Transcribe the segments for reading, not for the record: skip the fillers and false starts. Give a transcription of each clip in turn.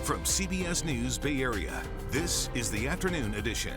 From CBS News Bay Area, this is the Afternoon Edition.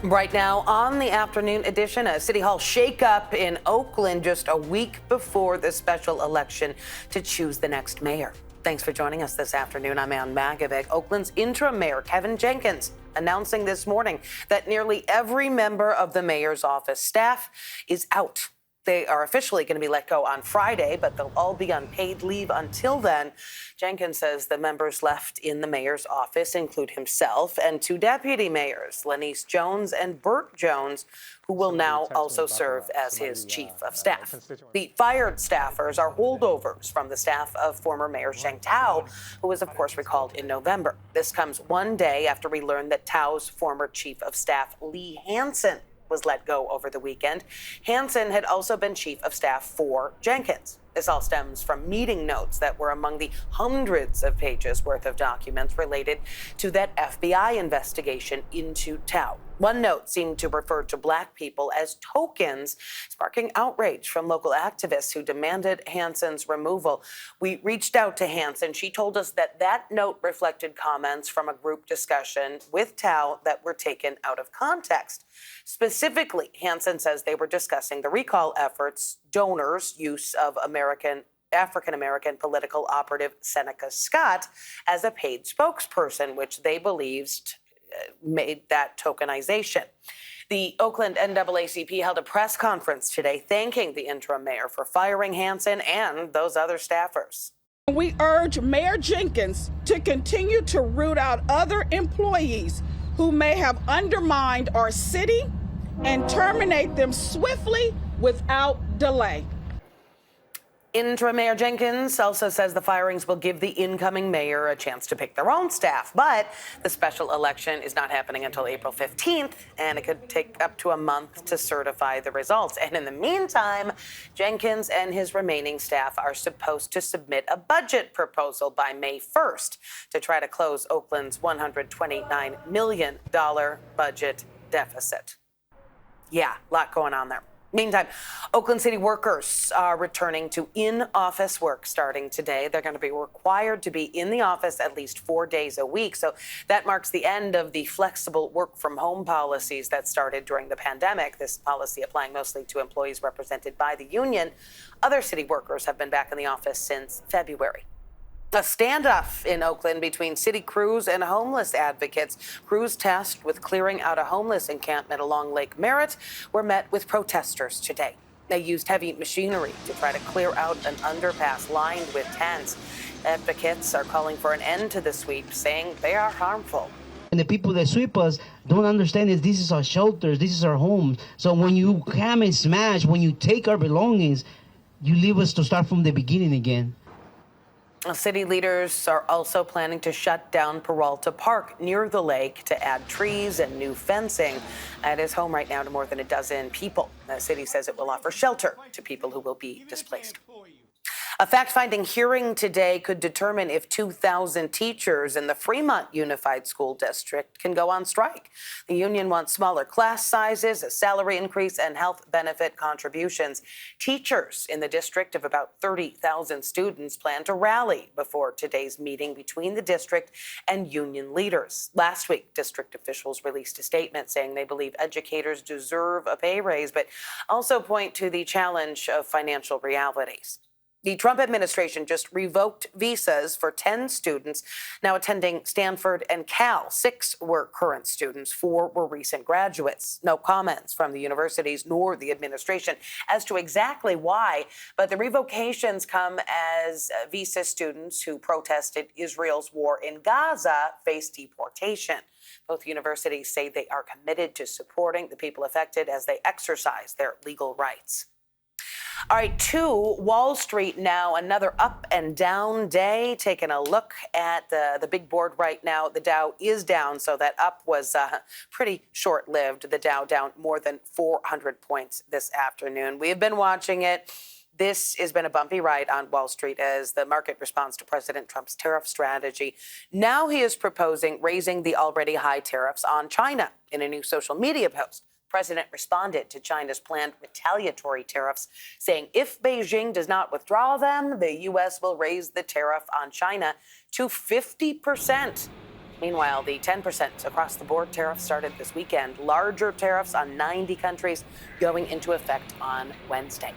Right now on the Afternoon Edition, a City Hall shakeup in Oakland just a week before the special election to choose the next mayor. Thanks for joining us this afternoon. I'm Ann Magovic. Oakland's interim mayor, Kevin Jenkins, announcing this morning that nearly every member of the mayor's office staff is out. They are officially going to be let go on Friday, but they'll all be on paid leave until then. Jenkins says the members left in the mayor's office include himself and two deputy mayors, Lenise Jones and Burt Jones, who will now also serve as his chief of staff. The fired staffers are holdovers from the staff of former Mayor Sheng Tao, who was, of course, recalled in November. This comes one day after we learned that Tao's former chief of staff, Lee Hansen, was let go over the weekend. Hansen had also been chief of staff for Jenkins. This all stems from meeting notes that were among the hundreds of pages worth of documents related to that FBI investigation into Tao. One note seemed to refer to Black people as tokens, sparking outrage from local activists who demanded Hansen's removal. We reached out to Hansen. She told us that that note reflected comments from a group discussion with Tao that were taken out of context. Specifically, Hansen says they were discussing the recall efforts, donors' use of African-American political operative Seneca Scott as a paid spokesperson, which they believed made that tokenization. The Oakland NAACP held a press conference today thanking the interim mayor for firing Hansen and those other staffers. We urge Mayor Jenkins to continue to root out other employees who may have undermined our city and terminate them swiftly without delay. Interim Mayor Jenkins also says the firings will give the incoming mayor a chance to pick their own staff, but the special election is not happening until April 15th, and it could take up to a month to certify the results. And in the meantime, Jenkins and his remaining staff are supposed to submit a budget proposal by May 1st to try to close Oakland's $129 million budget deficit. Yeah, a lot going on there. Meantime, Oakland City workers are returning to in-office work starting today. They're going to be required to be in the office at least 4 days a week. So that marks the end of the flexible work-from-home policies that started during the pandemic. This policy applying mostly to employees represented by the union. Other city workers have been back in the office since February. A standoff in Oakland between city crews and homeless advocates. Crews tasked with clearing out a homeless encampment along Lake Merritt were met with protesters today. They used heavy machinery to try to clear out an underpass lined with tents. Advocates are calling for an end to the sweep, saying they are harmful. And the people that sweep us don't understand that this is our shelters, this is our homes. So when you come and smash, when you take our belongings, you leave us to start from the beginning again. City leaders are also planning to shut down Peralta Park near the lake to add trees and new fencing. It is home right now to more than a dozen people. The city says it will offer shelter to people who will be displaced. A fact-finding hearing today could determine if 2,000 teachers in the Fremont Unified School District can go on strike. The union wants smaller class sizes, a salary increase, and health benefit contributions. Teachers in the district of about 30,000 students plan to rally before today's meeting between the district and union leaders. Last week, district officials released a statement saying they believe educators deserve a pay raise, but also point to the challenge of financial realities. The Trump administration just revoked visas for 10 students now attending Stanford and Cal. 6 were current students, 4 were recent graduates. No comments from the universities nor the administration as to exactly why, but the revocations come as visa students who protested Israel's war in Gaza face deportation. Both universities say they are committed to supporting the people affected as they exercise their legal rights. All right, to Wall Street now, another up and down day. Taking a look at the big board right now, the Dow is down, so that up was pretty short-lived. The Dow down more than 400 points this afternoon. We have been watching it. This has been a bumpy ride on Wall Street as the market responds to President Trump's tariff strategy. Now he is proposing raising the already high tariffs on China in a new social media post. President responded to China's planned retaliatory tariffs, saying if Beijing does not withdraw them, the U.S. will raise the tariff on China to 50%. Meanwhile, the 10% across-the-board tariff started this weekend. Larger tariffs on 90 countries going into effect on Wednesday.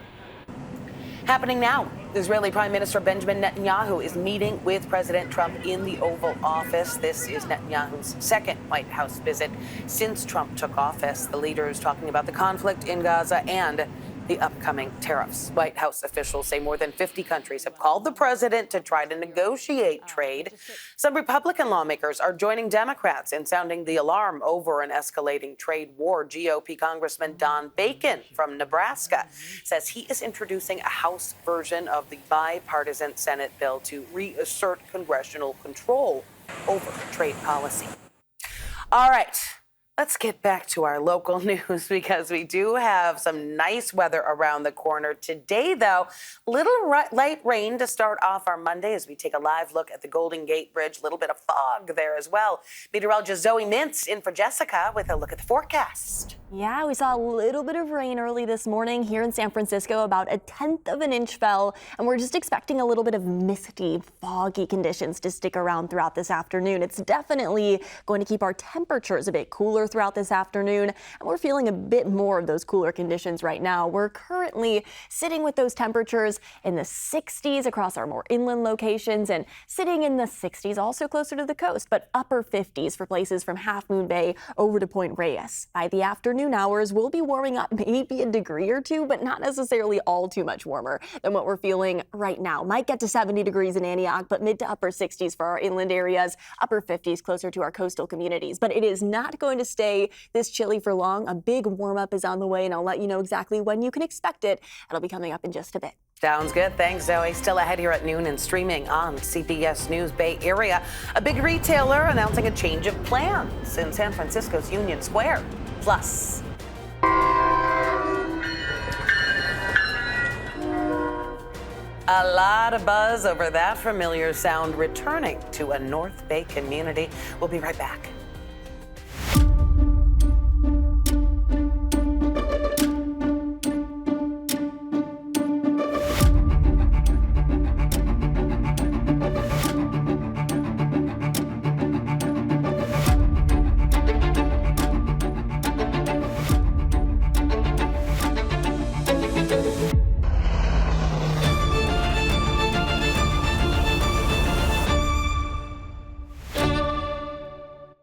Happening now, Israeli Prime Minister Benjamin Netanyahu is meeting with President Trump in the Oval Office. This is Netanyahu's second White House visit since Trump took office. The leaders talking about the conflict in Gaza and the upcoming tariffs. White House officials say more than 50 countries have called the president to try to negotiate trade. Some Republican lawmakers are joining Democrats in sounding the alarm over an escalating trade war. GOP Congressman Don Bacon from Nebraska says he is introducing a House version of the bipartisan Senate bill to reassert congressional control over trade policy. All right. Let's get back to our local news because we do have some nice weather around the corner. Today, though, little light rain to start off our Monday as we take a live look at the Golden Gate Bridge. A little bit of fog there as well. Meteorologist Zoe Mintz in for Jessica with a look at the forecast. Yeah, we saw a little bit of rain early this morning here in San Francisco. About 1/10 of an inch fell, and we're just expecting a little bit of misty, foggy conditions to stick around throughout this afternoon. It's definitely going to keep our temperatures a bit cooler throughout this afternoon, and we're feeling a bit more of those cooler conditions right now. We're currently sitting with those temperatures in the 60s across our more inland locations and sitting in the 60s also closer to the coast, but upper 50s for places from Half Moon Bay over to Point Reyes. By the afternoon hours, we'll be warming up maybe a degree or two, but not necessarily all too much warmer than what we're feeling right now. Might get to 70 degrees in Antioch, but mid to upper 60s for our inland areas, upper 50s closer to our coastal communities. But it is not going to stay this chilly for long. A big warm up is on the way, and I'll let you know exactly when you can expect it. It'll be coming up in just a bit. Sounds good. Thanks, Zoe. Still ahead here at noon and streaming on CBS News Bay Area. A big retailer announcing a change of plans in San Francisco's Union Square. Plus, a lot of buzz over that familiar sound returning to a North Bay community. We'll be right back.